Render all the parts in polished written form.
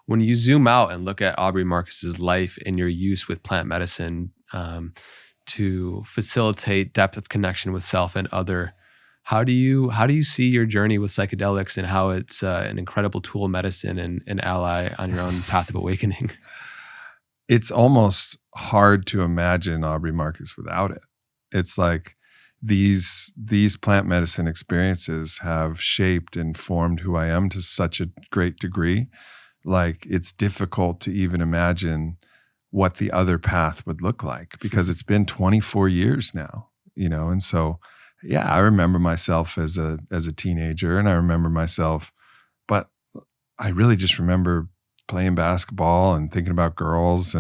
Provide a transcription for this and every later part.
When you zoom out and look at Aubrey Marcus's life and your use with plant medicine to facilitate depth of connection with self and other, how do you see your journey with psychedelics and how it's an incredible tool of medicine and an ally on your own path of awakening? It's almost hard to imagine Aubrey Marcus without it. It's like these plant medicine experiences have shaped and formed who I am to such a great degree. Like, it's difficult to even imagine what the other path would look like, because it's been 24 years now, and so, yeah, I remember myself as a teenager, and I remember myself, but I really just remember playing basketball and thinking about girls,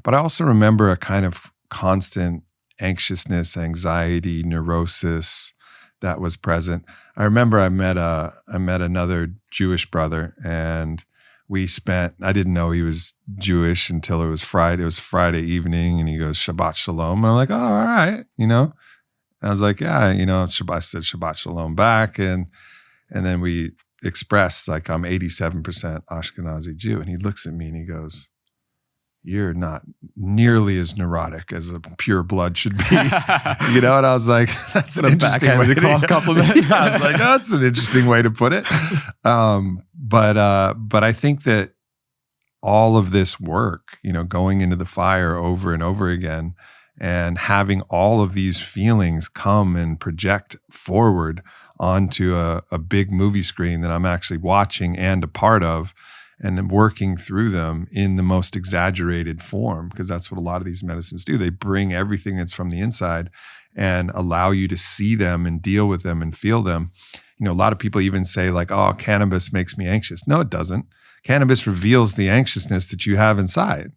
but I also remember a kind of constant anxiousness, anxiety, neurosis that was present. I remember I met another Jewish brother, and I didn't know he was Jewish until it was Friday. It was Friday evening, and he goes, Shabbat Shalom. And I'm like, oh, all right, And I was like, yeah, I said Shabbat Shalom back. And then we expressed, like, I'm 87% Ashkenazi Jew. And he looks at me and he goes, you're not nearly as neurotic as a pure blood should be. And I was like, that's an interesting way to compliment. I was like, oh, that's an interesting way to put it. But I think that all of this work, going into the fire over and over again and having all of these feelings come and project forward onto a big movie screen that I'm actually watching and a part of, and working through them in the most exaggerated form, because that's what a lot of these medicines do. They bring everything that's from the inside and allow you to see them and deal with them and feel them. A lot of people even say, like, oh, cannabis makes me anxious. No, it doesn't. Cannabis reveals the anxiousness that you have inside.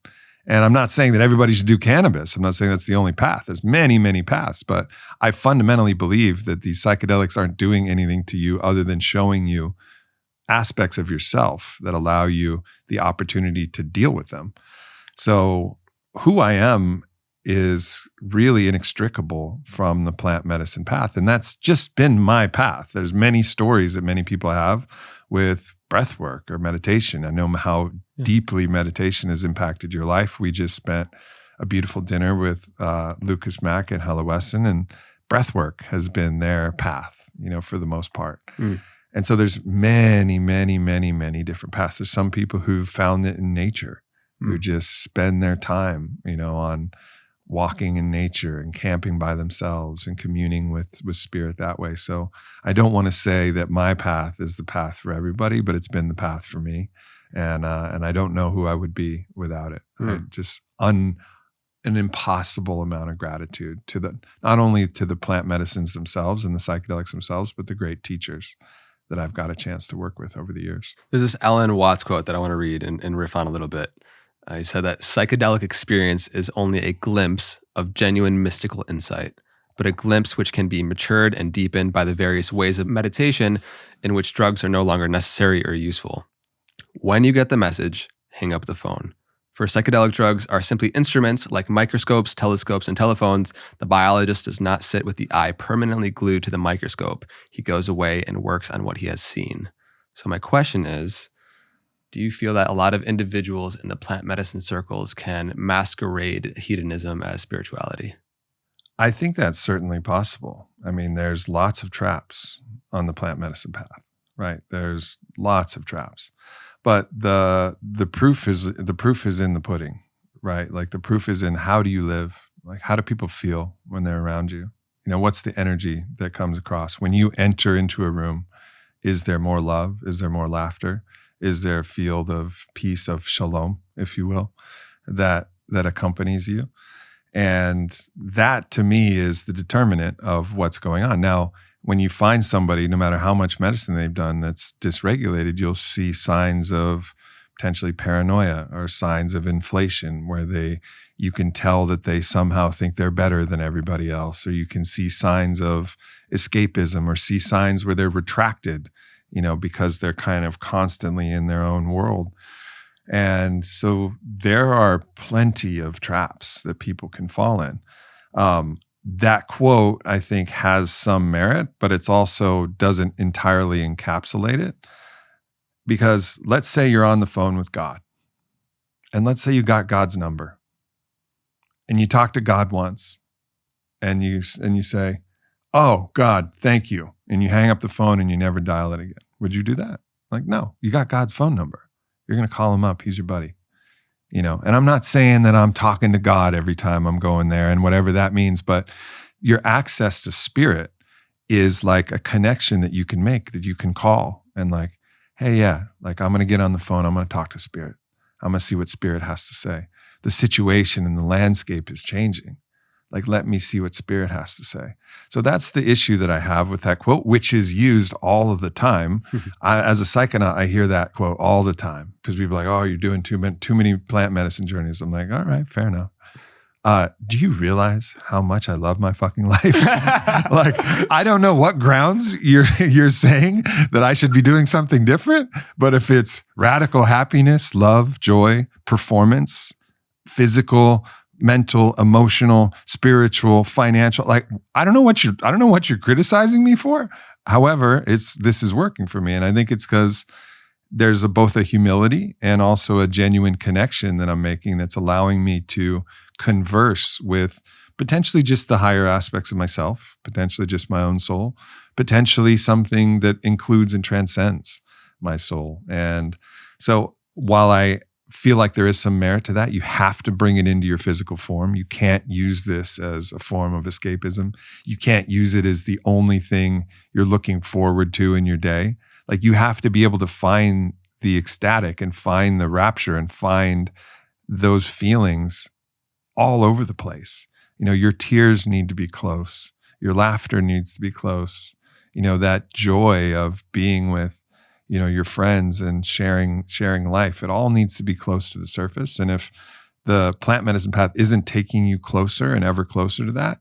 And I'm not saying that everybody should do cannabis. I'm not saying that's the only path. There's many, many paths, but I fundamentally believe that these psychedelics aren't doing anything to you other than showing you aspects of yourself that allow you the opportunity to deal with them. So who I am is really inextricable from the plant medicine path. And that's just been my path. There's many stories that many people have with breath work or meditation. I know how deeply meditation has impacted your life. We just spent a beautiful dinner with Lucas Mack and Hella Wesson, and breath work has been their path, for the most part. And so there's many, many, many, many different paths. There's some people who've found it in nature, who just spend their time, on walking in nature and camping by themselves and communing with spirit that way. So I don't want to say that my path is the path for everybody, but it's been the path for me. And I don't know who I would be without it. An impossible amount of gratitude to not only to the plant medicines themselves and the psychedelics themselves, but the great teachers that I've got a chance to work with over the years. There's this Alan Watts quote that I want to read and riff on a little bit. He said that psychedelic experience is only a glimpse of genuine mystical insight, but a glimpse which can be matured and deepened by the various ways of meditation in which drugs are no longer necessary or useful. When you get the message, hang up the phone. For psychedelic drugs are simply instruments like microscopes, telescopes, and telephones. The biologist does not sit with the eye permanently glued to the microscope. He goes away and works on what he has seen. So my question is, do you feel that a lot of individuals in the plant medicine circles can masquerade hedonism as spirituality? I think that's certainly possible. I mean, there's lots of traps on the plant medicine path, right? There's lots of traps. But the proof is in the pudding, right? Like, the proof is in how do you live? Like, how do people feel when they're around you? What's the energy that comes across when you enter into a room? Is there more love? Is there more laughter? Is there a field of peace, of shalom, if you will, that accompanies you? And that, to me, is the determinant of what's going on. Now, when you find somebody, no matter how much medicine they've done, that's dysregulated, you'll see signs of potentially paranoia or signs of inflation where you can tell that they somehow think they're better than everybody else, or you can see signs of escapism or see signs where they're retracted, because they're kind of constantly in their own world. And so there are plenty of traps that people can fall in. That quote, I think, has some merit, but it's also doesn't entirely encapsulate it. Because let's say you're on the phone with God, and let's say you got God's number, and you talk to God once, and you say, "Oh, God, thank you," and you hang up the phone and you never dial it again. Would you do that? Like, no, you got God's phone number. You're going to call him up. He's your buddy. And I'm not saying that I'm talking to God every time I'm going there and whatever that means, but your access to spirit is like a connection that you can make, that you can call and like, hey, yeah, like I'm going to get on the phone. I'm going to talk to spirit. I'm going to see what spirit has to say. The situation and the landscape is changing. Like, let me see what spirit has to say. So that's the issue that I have with that quote, which is used all of the time. As a psychonaut, I hear that quote all the time because people are like, oh, you're doing too many plant medicine journeys. I'm like, all right, fair enough. Do you realize how much I love my fucking life? Like, I don't know what grounds you're saying that I should be doing something different, but if it's radical happiness, love, joy, performance, physical, mental, emotional, spiritual, financial, like I don't know what you're criticizing me for. However, this is working for me, and I think it's because there's both a humility and also a genuine connection that I'm making that's allowing me to converse with potentially just the higher aspects of myself, potentially just my own soul, potentially something that includes and transcends my soul. And so while I feel like there is some merit to that, you have to bring it into your physical form. You can't use this as a form of escapism. You can't use it as the only thing you're looking forward to in your day. Like, you have to be able to find the ecstatic and find the rapture and find those feelings all over the place. Your tears need to be close. Your laughter needs to be close. That joy of being with, your friends and sharing life. It all needs to be close to the surface. And if the plant medicine path isn't taking you closer and ever closer to that,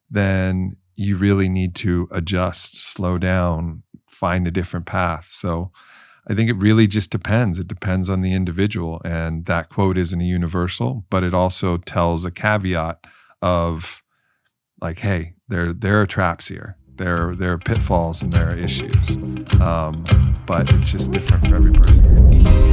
then you really need to adjust, slow down, find a different path. So I think it really just depends. It depends on the individual. And that quote isn't a universal, but it also tells a caveat of like, hey, there are traps here. There are pitfalls and there are issues. But it's just different for every person.